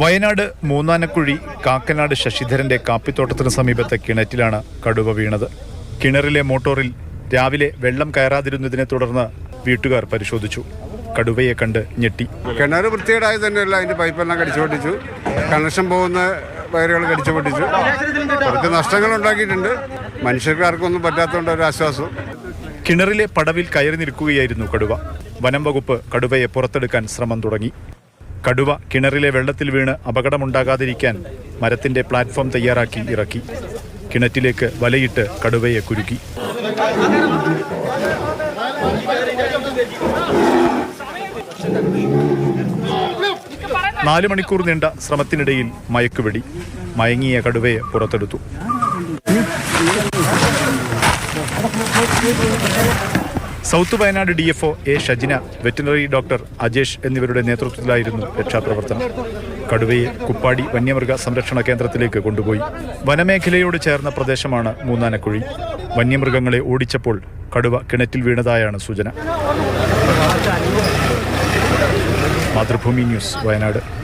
വയനാട് മൂന്നാനക്കുഴി കാക്കനാട് ശശിധരന്റെ കാപ്പിത്തോട്ടത്തിന് സമീപത്തെ കിണറ്റിലാണ് കടുവ വീണത്. കിണറിലെ മോട്ടോറിൽ രാവിലെ വെള്ളം കയറാതിരുന്നതിനെ തുടർന്ന് വീട്ടുകാർ പരിശോധിച്ചു. കടുവയെ കണ്ട് ഞെട്ടി. കിണർ വൃത്തികേടായി തന്നെയല്ല, അതിന്റെ പൈപ്പെല്ലാം കടിച്ചു പൊട്ടിച്ചു, കണക്ഷൻ പോകുന്ന വയറുകൾ കടിച്ചു പൊട്ടിച്ചു. കുറച്ച് നഷ്ടങ്ങൾ ഉണ്ടാക്കിയിട്ടുണ്ട്. മനുഷ്യർക്കാർക്കൊന്നും പറ്റാത്തതുകൊണ്ട് ഒരു ആശ്വാസം. കിണറിലെ പടവിൽ കയറി നിൽക്കുകയായിരുന്നു കടുവ. വനം വകുപ്പ് കടുവയെ പുറത്തെടുക്കാൻ ശ്രമം തുടങ്ങി. കടുവ കിണറിലെ വെള്ളത്തിൽ വീണ് അപകടമുണ്ടാകാതിരിക്കാൻ മരത്തിന്റെ പ്ലാറ്റ്ഫോം തയ്യാറാക്കി ഇറക്കി. കിണറ്റിലേക്ക് വലയിട്ട് കടുവയെ കുരുക്കി. നാല് മണിക്കൂർ നീണ്ട ശ്രമത്തിനിടയിൽ മയക്കുവെടി. മയങ്ങിയ കടുവയെ പുറത്തെടുത്തു. South Wayanad DFO A Shajina, veterinary doctor Ajesh എന്നിവരുടെ നേതൃത്വത്തിലായിരുന്നു രക്ഷാപ്രവർത്തനം. കടുവയെ കുപ്പാടി വന്യമൃഗ സംരക്ഷണ കേന്ദ്രത്തിലേക്ക് കൊണ്ടുപോയി. വനമേഖലയോട് ചേർന്ന പ്രദേശമാണ് മൂന്നാനക്കുഴി. വന്യമൃഗങ്ങളെ ഓടിച്ചപ്പോൾ കടുവ കിണറ്റിൽ വീണതായാണ് സൂചന. മാതൃഭൂമി ന്യൂസ്, വയനാട്.